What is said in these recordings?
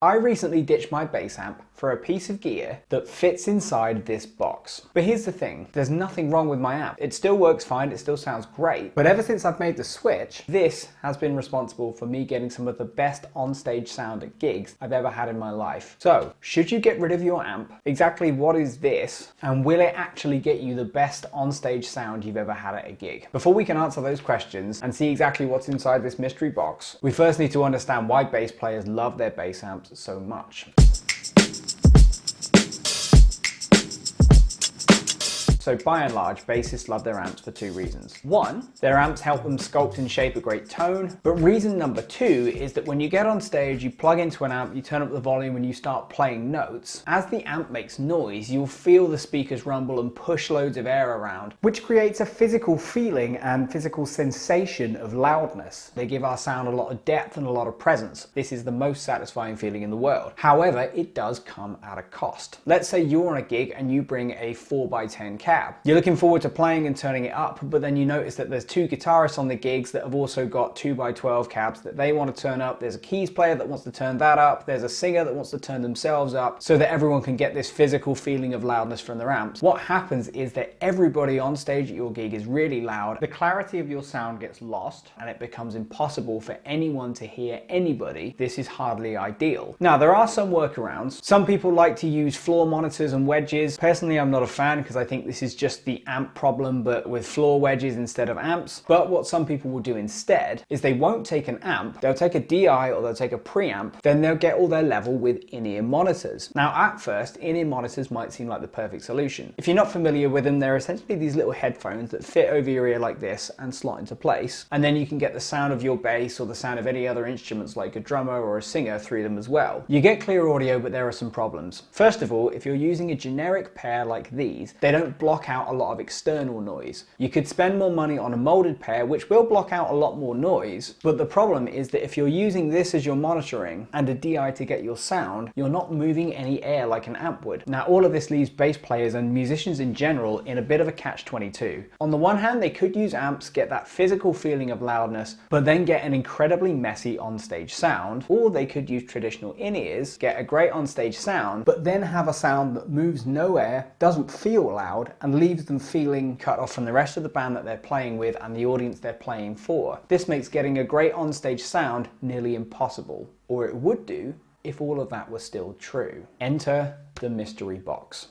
I recently ditched my bass amp for a piece of gear that fits inside this box. But here's the thing, there's nothing wrong with my amp. It still works fine, it still sounds great, but ever since I've made the switch, this has been responsible for me getting some of the best onstage sound at gigs I've ever had in my life. So, should you get rid of your amp? Exactly what is this? And will it actually get you the best onstage sound you've ever had at a gig? Before we can answer those questions and see exactly what's inside this mystery box, we first need to understand why bass players love their bass amps so much. So by and large, bassists love their amps for two reasons. One, their amps help them sculpt and shape a great tone. But reason number two is that when you get on stage, you plug into an amp, you turn up the volume and you start playing notes. As the amp makes noise, you'll feel the speakers rumble and push loads of air around, which creates a physical feeling and physical sensation of loudness. They give our sound a lot of depth and a lot of presence. This is the most satisfying feeling in the world. However, it does come at a cost. Let's say you're on a gig and you bring a 4x10 cab. You're looking forward to playing and turning it up, but then you notice that there's two guitarists on the gigs that have also got 2x12 cabs that they want to turn up. There's a keys player that wants to turn that up. There's a singer that wants to turn themselves up so that everyone can get this physical feeling of loudness from their amps. What happens is that everybody on stage at your gig is really loud. The clarity of your sound gets lost and it becomes impossible for anyone to hear anybody. This is hardly ideal. Now, there are some workarounds. Some people like to use floor monitors and wedges. Personally, I'm not a fan because I think this is just the amp problem, but with floor wedges instead of amps. But what some people will do instead is they won't take an amp, they'll take a DI or they'll take a preamp, then they'll get all their level with in-ear monitors. Now at first, in-ear monitors might seem like the perfect solution. If you're not familiar with them, they're essentially these little headphones that fit over your ear like this and slot into place. And then you can get the sound of your bass or the sound of any other instruments like a drummer or a singer through them as well. You get clear audio, but there are some problems. First of all, if you're using a generic pair like these, they don't block out a lot of external noise. You could spend more money on a molded pair, which will block out a lot more noise, but the problem is that if you're using this as your monitoring and a DI to get your sound, you're not moving any air like an amp would. Now, all of this leaves bass players and musicians in general in a bit of a catch-22. On the one hand, they could use amps, get that physical feeling of loudness, but then get an incredibly messy onstage sound, or they could use traditional in-ears, get a great onstage sound, but then have a sound that moves no air, doesn't feel loud, and leaves them feeling cut off from the rest of the band that they're playing with and the audience they're playing for. This makes getting a great onstage sound nearly impossible, or it would do if all of that was still true. Enter the mystery box.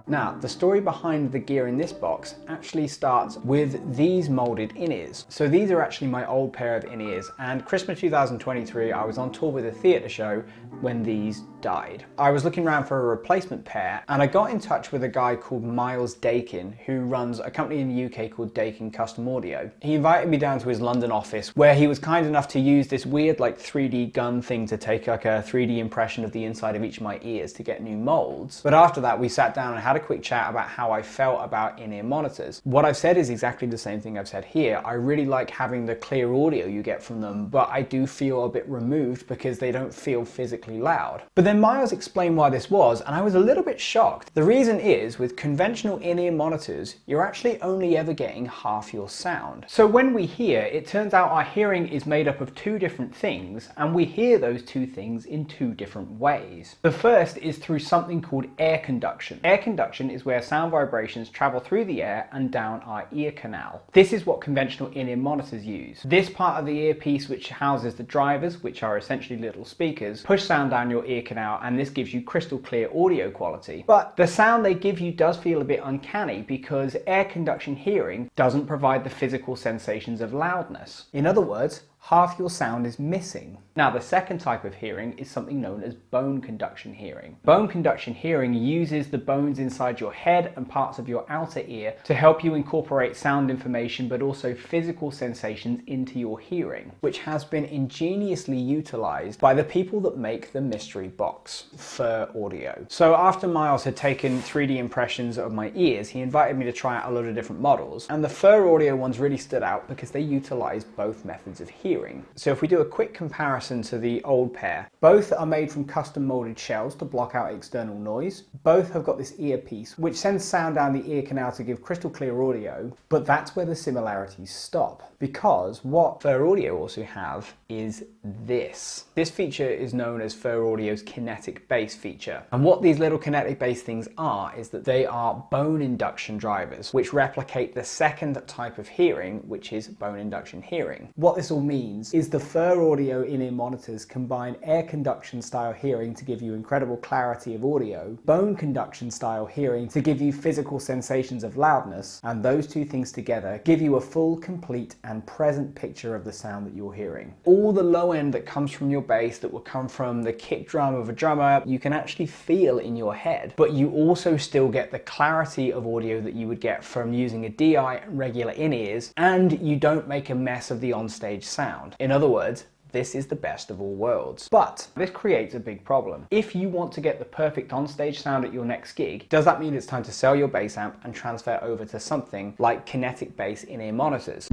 Now, the story behind the gear in this box actually starts with these molded in-ears. So these are actually my old pair of in-ears, and Christmas 2023 I was on tour with a theatre show when these died. I was looking around for a replacement pair and I got in touch with a guy called Miles Dakin who runs a company in the UK called Dakin Custom Audio. He invited me down to his London office where he was kind enough to use this weird like 3D gun thing to take like a 3D impression of the inside of each of my ears to get new molds. But after that we sat down and had a quick chat about how I felt about in-ear monitors. What I've said is exactly the same thing I've said here. I really like having the clear audio you get from them, but I do feel a bit removed because they don't feel physically loud. But then Miles explained why this was, and I was a little bit shocked. The reason is, with conventional in-ear monitors, you're actually only ever getting half your sound. So when we hear, it turns out our hearing is made up of two different things, and we hear those two things in two different ways. The first is through something called air conduction. Air conduction is where sound vibrations travel through the air and down our ear canal. This is what conventional in-ear monitors use. This part of the earpiece, which houses the drivers, which are essentially little speakers, push sound down your ear canal, and this gives you crystal clear audio quality. But the sound they give you does feel a bit uncanny because air conduction hearing doesn't provide the physical sensations of loudness. In other words, half your sound is missing. Now, the second type of hearing is something known as bone conduction hearing. Bone conduction hearing uses the bones inside your head and parts of your outer ear to help you incorporate sound information but also physical sensations into your hearing, which has been ingeniously utilized by the people that make the mystery box, Fur Audio. So after Miles had taken 3D impressions of my ears, he invited me to try out a load of different models, and the Fur Audio ones really stood out because they utilize both methods of hearing. hearing. So if we do a quick comparison to the old pair, both are made from custom molded shells to block out external noise. Both have got this earpiece which sends sound down the ear canal to give crystal clear audio, but that's where the similarities stop, because what Fur Audio also have is this. This feature is known as Fur Audio's Kinetic bass feature. And what these little Kinetic bass things are is that they are bone induction drivers, which replicate the second type of hearing, which is bone induction hearing. What this all means is the Fur Audio in-ear monitors combine air conduction style hearing to give you incredible clarity of audio, bone conduction style hearing to give you physical sensations of loudness, and those two things together give you a full, complete and present picture of the sound that you're hearing. All the low end that comes from your bass, that will come from the kick drum of a drummer, you can actually feel in your head, but you also still get the clarity of audio that you would get from using a DI and regular in-ears, and you don't make a mess of the onstage sound. In other words, this is the best of all worlds. But this creates a big problem. If you want to get the perfect onstage sound at your next gig, does that mean it's time to sell your bass amp and transfer over to something like Kinetic bass in-ear monitors?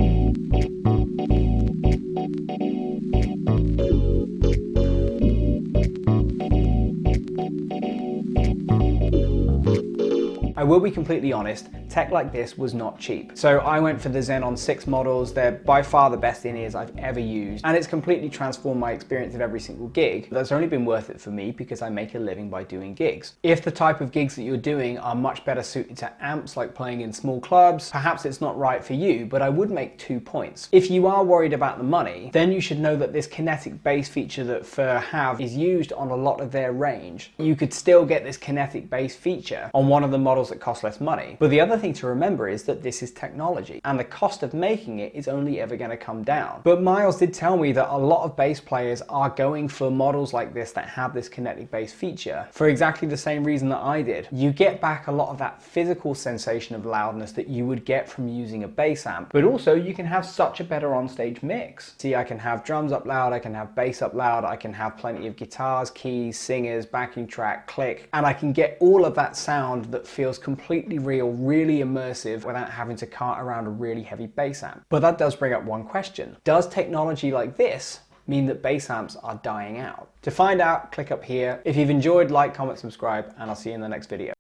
I will be completely honest, tech like this was not cheap. So I went for the Xenon 6 models. They're by far the best in-ears I've ever used, and it's completely transformed my experience at every single gig. That's only been worth it for me because I make a living by doing gigs. If the type of gigs that you're doing are much better suited to amps, like playing in small clubs, perhaps it's not right for you, but I would make 2 points. If you are worried about the money, then you should know that this Kinetic bass feature that Fur have is used on a lot of their range. You could still get this Kinetic bass feature on one of the models that cost less money. But the other thing to remember is that this is technology, and the cost of making it is only ever going to come down. But Miles did tell me that a lot of bass players are going for models like this that have this Kinetic bass feature for exactly the same reason that I did. You get back a lot of that physical sensation of loudness that you would get from using a bass amp, but also you can have such a better onstage mix. See, I can have drums up loud, I can have bass up loud, I can have plenty of guitars, keys, singers, backing track, click, and I can get all of that sound that feels completely real, really immersive without having to cart around a really heavy bass amp. But that does bring up one question. Does technology like this mean that bass amps are dying out? To find out, click up here. If you've enjoyed, like, comment, subscribe, and I'll see you in the next video.